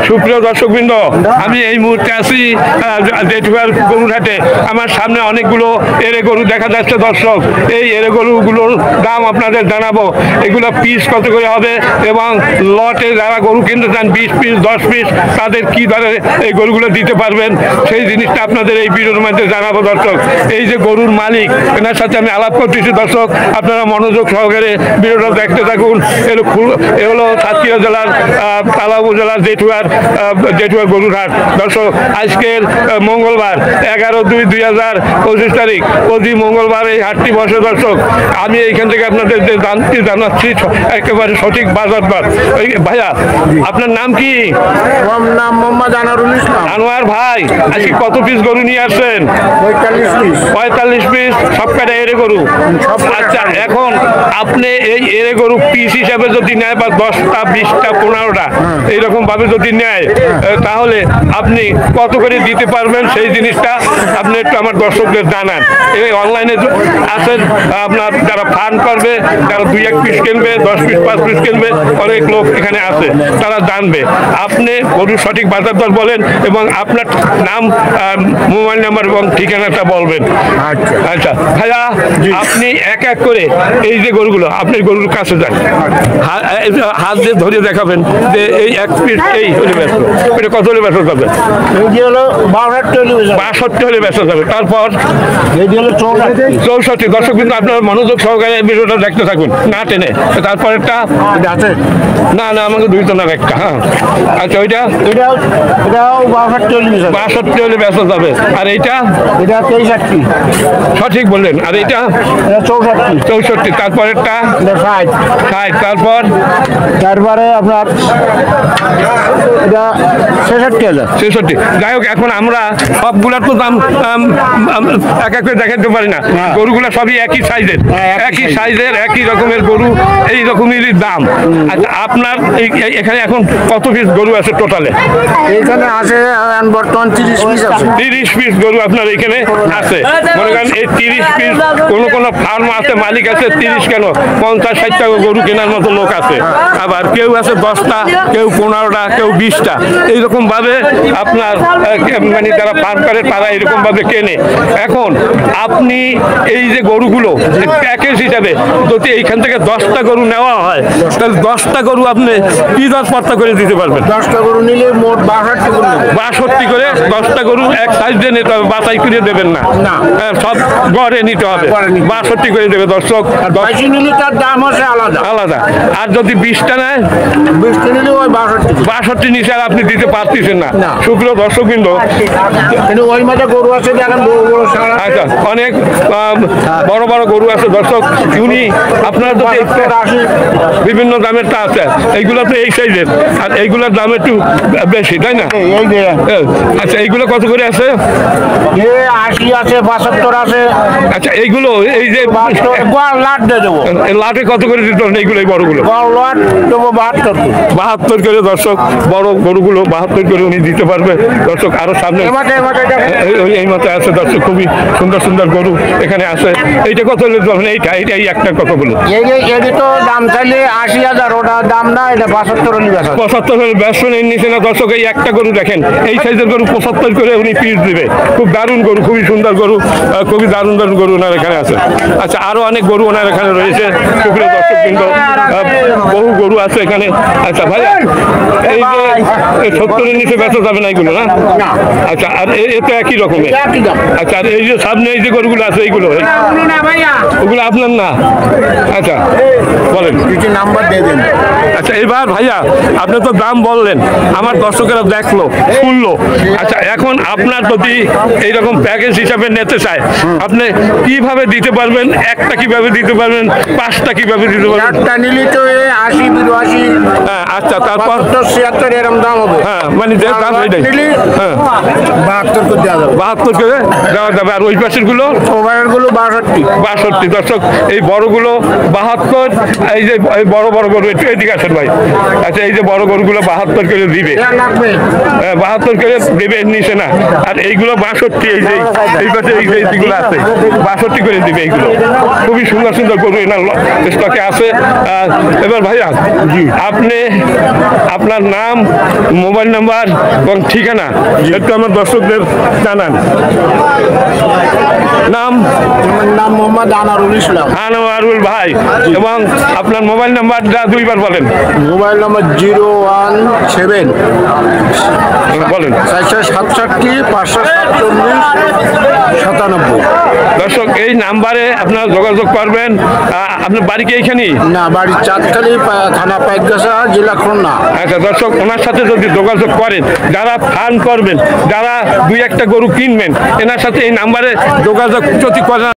সুপ্রিয় দর্শকবৃন্দ, আমি এই মুহূর্তে আছি জেঠুয়ার গরুরহাটে। আমার সামনে অনেকগুলো এরে গরু দেখা যাচ্ছে দর্শক। এই এরে গরুগুলোর দাম আপনাদের জানাবো। এগুলো পিস কত করে হবে এবং লটে যারা গরু কিনতে চান 20 পিস 10 পিস তাদের কি দরে এই গরুগুলো দিতে পারবেন সেই জিনিসটা আপনাদের এই ভিডিওর মধ্যে জানাবো দর্শক। এই যে গরুর মালিক, এনার সাথে আমি আলাপ করতেছি দর্শক, আপনারা মনোযোগ সহকারে ভিডিওটা দেখতে থাকুন। এ হলো সাতক্ষীরা জেলার তালা উপজেলার জেঠুয়ার গরুরহাট দর্শক। আজকের মঙ্গলবার 11/2/2025 তারিখ, প্রতি মঙ্গলবার এই হাটটি বসে দর্শক। আমি এইখান থেকে আপনাদের জানাচ্ছি একেবারে সঠিক বাজার দর। ভাইয়া, আপনার নাম কি? আমার নাম মোহাম্মদ আনোয়ারুল ইসলাম। আনোয়ার ভাই, আজকে কত পিস গরু নিয়ে আসছেন? 45 পিস। 45 পিস, সব কটা এরে গরু। আচ্ছা, এখন আপনি এই এরে গরু পিস হিসাবে যদি নেয় বা 10টা 20টা 15টা এইরকম ভাবে যদি নেয় তাহলে আপনি কত করে দিতে পারবেন সেই জিনিসটা আপনি একটু আমার দর্শকদের জানান। এই অনলাইনে আছেন আপনার যারা ফান্ড করবে, যারা 2-1 পিস কিনবে, 10 পিস 5 পিস কিনবে, অনেক লোক এখানে আছে, তারা জানবে। আপনি গরুর সঠিক বাজার দর বলেন এবং আপনার নাম, মোবাইল নাম্বার এবং ঠিকানাটা বলবেন। আচ্ছা ভাইয়া, আপনি এক এক করে এই যে গরুগুলো, আপনি গরুর কাছে যান, হাত দিয়ে ধরে দেখাবেন যে এই এক পিস এই এটা কত হলে বেচা যাবে? এই হলো 62 হলে বেচা যাবে। তারপর এই হলো 64। দর্শক কিন্তু আপনার মনোযোগ সহকারে ভিডিওটা দেখতে থাকুন, না টেনে। তারপর একটা আছে না আমাকে দুইটা না একটা। হ্যাঁ, আচ্ছা, এটাও 62 হলে বেচা যাবে। আর এইটা 63। সঠিক বললেন। আর এইটা 64। তারপর একটা 60। তারপরে আপনার এটা 66,000। যাই হোক, এখন আমরা সবগুলার তো দাম এক এক করে দেখাতে পারি না। গরুগুলা সবই একই সাইজের, একই রকমের গরু, এই রকমেরই দাম। আচ্ছা, আপনার এখানে এখন কত পিস গরু আছে টোটালে? এখানে আছে বর্তমান 30 পিস আছে। 30 পিস গরু আপনার এখানে আছে। মনে করেন এই 30 পিস, কোনো ফার্ম আছে, মালিক আছে 30 কেন 50-60টা গরু কেনার মতো লোক আছে। আবার কেউ আছে 10টা, কেউ 15টা, কেউ 20টা, এইরকম ভাবে আপনার মানে যারা ফার্ম করে তারা এরকম ভাবে কেনে। এখন আপনি এই যে গরুগুলো প্যাকেজ হিসাবে যদি এইখান থেকে 10টা গরু নেওয়া হয় তাহলে 10টা গরু আপনি কি দর পর্তা করে দিতে পারবেন? 10টা গরু নিলে মোট 62 করে 10টা গরু এক সাইজ দিয়ে নিতে হবে, বাছাই করে দেবেন না, সব গড়ে নিতে হবে। 62 করে দেবে দর্শক। নিলে তার দাম হচ্ছে আলাদা। আর যদি 20টা নেয়, 20টা নিলে ওই 62 নিচে আর আপনি দিতে পারতেছেন না। শুক্র দর্শকবৃন্দ, ওই মাঠে গরু আছে, আচ্ছা, অনেক বড় বড় গরু আছে দর্শক। উনি আপনারা যদি বিভিন্ন দামের তা আছে, এইগুলো তো এই সাইজের, আর এইগুলোর দাম একটু বেশি, তাই না? আচ্ছা, এইগুলো কত করে আছে? 80 আছে, 75 আছে। আচ্ছা, এইগুলো এই যে লাট দিয়ে দেবো। লাটে কত করে দিতে হবে? এইগুলো এই বড়গুলো লাট দেবো 72 করে দর্শক। বড় গরুগুলো 72 করে উনি দিতে পারবে দর্শক। আরো সামনে এই মতো আছে দর্শক, খুবই সুন্দর সুন্দর গরু এখানে আছে। এইটা কত হলে ধরেন? এইটাই একটা কত বলে তো দাম চাইলে 80,000, ওটা দাম না, এটা 75 হলে 75 হলে ব্যস্ত নিচ্ছে না দর্শক। এই একটা গরু দেখেন, এই সাইজের গরু 75 করে উনি পিস দিবে। খুব দারুণ গরু, খুবই সুন্দর গরু, খুবই দারুণ গরু ওনার এখানে আছে। আচ্ছা, আরো অনেক গরু ওনার এখানে রয়েছে। সুপ্রিয় দর্শক কিন্তু বহু গরু আছে এখানে। আচ্ছা ভাইয়া, এই যে 70-এর নিচে বেচা যাবে না এগুলো, না? আচ্ছা, আর এ তো একই রকমের। আচ্ছা, আর এই যে সামনে এই যে গরুগুলো আছে এইগুলো ওগুলো আপনার না? আচ্ছা, বলেন কিছু নাম্বার দিয়ে দেন। আচ্ছা, এবার ভাইয়া আপনি তো দাম বললেন, আমার দর্শকেরা দেখলো শুনলো। আচ্ছা, এখন আপনার যদি এইরকম প্যাকেজ হিসাবে নিতে চায় আপনি কিভাবে দিতে পারবেন? একটা কিভাবে দিতে পারবেন? 5টা কিভাবে দিতে পারবেন? 4টা নিলে তো 80, 82। হ্যাঁ, আচ্ছা, তারপর 76 এরকম দাম হবে। হ্যাঁ, মানে যে দাম এটাই। হ্যাঁ, 72 করে দেওয়া যাবে। 72 করে দেওয়া যাবে। আর ওই পাশের গুলো? ওভারের গুলো 62। দর্শক, এই বড়গুলো 72। এই যে এই বড় বড় গরু, একটু এদিকে আসেন ভাই। আচ্ছা, এই যে বড় গরুগুলো 72 করে দিবে, 72 করে দেবে, নিচে না। আর এইগুলো 62। এই যে এই পাশে এই যে এইগুলো আছে 62 করে দিবে। এইগুলো খুবই সুন্দর সুন্দর গরু এনার স্টকে আছে। এবার ভাইয়া, আপনি আপনার নাম, মোবাইল নাম্বার নাম্বার এবং ঠিকানা একটু আমার দর্শকদের জানান। নাম? আমার নাম মোহাম্মদ আনারুল ইসলাম। আনোয়ারুল ভাই, এবং আপনার মোবাইল নাম্বারটা দুইবার বলেন। মোবাইল নম্বর 017 বলেন। 467 547 97। দর্শক, এই নাম্বারে আপনারা যোগাযোগ করবেন। আপনার বাড়ি কি এইখানেই? না, বাড়ি চাঁদখালি, থানা পাইকগাছা, জেলা খুলনা। আচ্ছা দর্শক, ওনার সাথে যদি যোগাযোগ করেন, যারা ফার্ম করবেন, যারা দুই একটা গরু কিনবেন, এনার সাথে এই নাম্বারে যোগাযোগ যদি করেন